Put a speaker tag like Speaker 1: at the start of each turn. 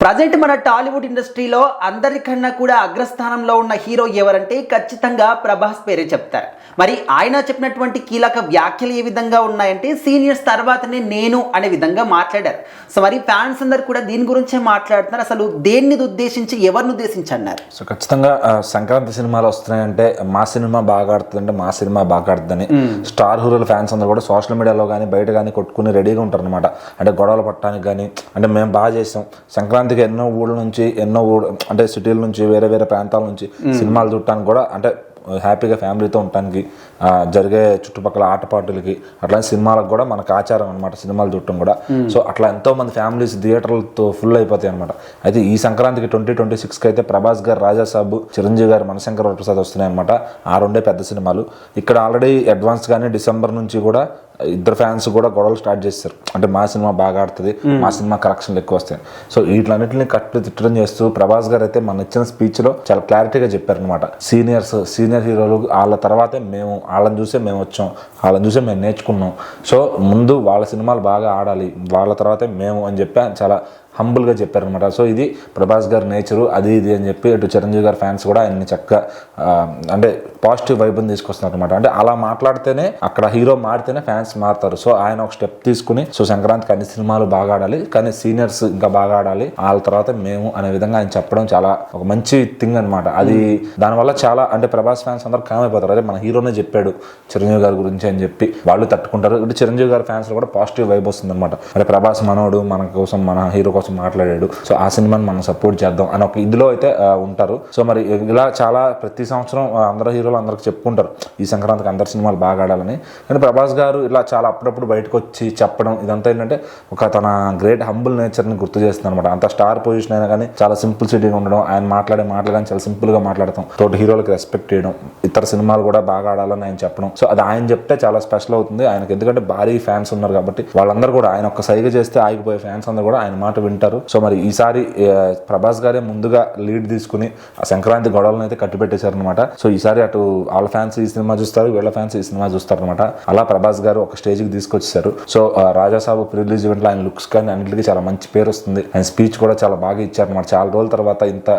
Speaker 1: Present మన టాలీవుడ్ ఇండస్ట్రీలో అందరికన్నా కూడా అగ్రస్థానంలో ఉన్న హీరో ఎవరంటే ఖచ్చితంగా ప్రభాస్ పేరే చెప్తారు. మరి ఆయన చెప్పినటువంటి కీలక వ్యాఖ్యలు ఏ విధంగా ఉన్నాయంటే సీనియర్స్ తర్వాతనే నేను అనే విధంగా మాట్లాడారు. సో మరి ఫ్యాన్స్ అందరు కూడా దీని గురించే మాట్లాడుతున్నారు. అసలు దేన్ని ఉద్దేశించి ఎవరిని ఉద్దేశించి అన్నారు?
Speaker 2: సో ఖచ్చితంగా సంక్రాంతి సినిమాలు వస్తున్నాయంటే మా సినిమా బాగా ఆడుతుందంటే మా సినిమా బాగా ఆడుతుందని స్టార్ హీరోల ఫ్యాన్స్ అందరూ కూడా సోషల్ మీడియాలో కానీ బయట కానీ కొట్టుకుని రెడీగా ఉంటారు అనమాట. అంటే గొడవలు పట్టడానికి కానీ అంటే మేము బాగా చేసాం సంక్రాంతికి ఎన్నో ఊళ్ళ నుంచి అంటే సిటీల నుంచి వేరే వేరే ప్రాంతాల నుంచి సినిమాలు చూడటానికి కూడా అంటే హ్యాపీగా ఫ్యామిలీతో ఉండటానికి జరిగే చుట్టుపక్కల ఆటపాటలకి అట్లాంటి సినిమాలకు కూడా మనకు ఆచారం అనమాట సినిమాలు చూడటం కూడా. సో అట్లా ఎంతో మంది ఫ్యామిలీస్ థియేటర్లతో ఫుల్ అయిపోతాయి అనమాట. అయితే ఈ సంక్రాంతికి 2026కి అయితే ప్రభాస్ గారు రాజాసాబ్, చిరంజీవి గారు మనశంకర్ వరప్రసాద్ వస్తున్నాయి అనమాట. ఆ రెండే పెద్ద సినిమాలు. ఇక్కడ ఆల్రెడీ అడ్వాన్స్ గానీ డిసెంబర్ నుంచి కూడా ఇద్దరు ఫ్యాన్స్ కూడా గొడవలు స్టార్ట్ చేస్తారు. అంటే మా సినిమా బాగా ఆడుతుంది, మా సినిమా కలెక్షన్లు ఎక్కువ వస్తాయి. సో వీటిలన్నింటినీ తిట్టడం చేస్తూ ప్రభాస్ గారు అయితే మన ఇచ్చిన స్పీచ్లో చాలా క్లారిటీగా చెప్పారనమాట. సీనియర్ హీరోలు వాళ్ళ తర్వాతే మేము, వాళ్ళని చూసే మేము వచ్చాం, వాళ్ళని చూసే మేము నేర్చుకున్నాం. సో ముందు వాళ్ళ సినిమాలు బాగా ఆడాలి, వాళ్ళ తర్వాతే మేము అని చెప్పి చాలా హంబుల్గా చెప్పారనమాట. సో ఇది ప్రభాస్ గారి నేచరు, అది ఇది అని చెప్పి ఇటు చిరంజీవి గారి ఫ్యాన్స్ కూడా ఆయన్ని చక్కగా అంటే పాజిటివ్ వైబ్ని తీసుకొస్తున్నారు అనమాట. అంటే అలా మాట్లాడితేనే అక్కడ హీరో మాడితేనే ఫ్యాన్స్ మారుతారు. సో ఆయన ఒక స్టెప్ తీసుకుని సో సంక్రాంతికి అన్ని సినిమాలు బాగా ఆడాలి, కానీ సీనియర్స్ ఇంకా బాగా ఆడాలి, వాళ్ళ తర్వాత మేము అనే విధంగా ఆయన చెప్పడం చాలా ఒక మంచి థింగ్ అనమాట. అది దానివల్ల చాలా అంటే ప్రభాస్ ఫ్యాన్స్ అందరూ కామైపోతారు. అదే మన హీరోనే చెప్పాడు చిరంజీవి గారి గురించి అని చెప్పి వాళ్ళు తట్టుకుంటారు. ఇటు చిరంజీవి గారి ఫ్యాన్స్ కూడా పాజిటివ్ వైబ్ వస్తుంది అనమాట. అంటే ప్రభాస్ మనోడు మన కోసం, మన హీరో కోసం మాట్లాడాడు, సో ఆ సినిమాని మనం సపోర్ట్ చేద్దాం అని ఒక ఇందులో అయితే ఉంటారు. సో మరి ఇలా చాలా ప్రతి సంవత్సరం అందరూ హీరోలు అందరికి చెప్పుకుంటారు ఈ సంక్రాంతికి అందరి సినిమాలు బాగా ఆడాలని. కానీ ప్రభాస్ గారు ఇలా చాలా అప్పుడప్పుడు బయటకు వచ్చి చెప్పడం ఇదంతా ఏంటంటే ఒక తన గ్రేట్ హంబుల్ నేచర్ని గుర్తు చేస్తుంది అనమాట. అంత స్టార్ పొజిషన్ అయినా కానీ చాలా సింప్లిసిటీగా ఉండడం, ఆయన మాటలు కానీ చాలా సింపుల్గా మాట్లాడతాం, తోటి హీరోలకు రెస్పెక్ట్ చేయడం, ఇతర సినిమాలు కూడా బాగా ఆడాలని ఆయన చెప్పడం. సో అది ఆయన చెప్తే చాలా స్పెషల్ అవుతుంది ఆయనకి, ఎందుకంటే భారీ ఫ్యాన్స్ ఉన్నారు కాబట్టి వాళ్ళందరూ కూడా ఆయన ఒక్క సైగ చేస్తే ఆగిపోయే ఫ్యాన్స్ అందరూ కూడా ఆయన మాట వింటారు. సో మరి ఈసారి ప్రభాస్ గారే ముందుగా లీడ్ తీసుకుని ఆ సంక్రాంతి గొడవలను అయితే కట్టిపెట్టేశారనమాట. సో ఈసారి అటు వాళ్ళ ఫ్యాన్స్ ఈ సినిమా చూస్తారు, వీళ్ళ ఫ్యాన్స్ ఈ సినిమా చూస్తారు అనమాట. అలా ప్రభాస్ గారు ఒక స్టేజ్కి తీసుకొచ్చారు. సో రాజాసాబు ప్రీ రిలీజ్ ఈవెంట్లో ఆయన లుక్స్ కానీ అన్నింటికి చాలా మంచి పేరు వస్తుంది. ఆయన స్పీచ్ కూడా చాలా బాగా ఇచ్చారనమాట. చాలా రోజుల తర్వాత ఇంత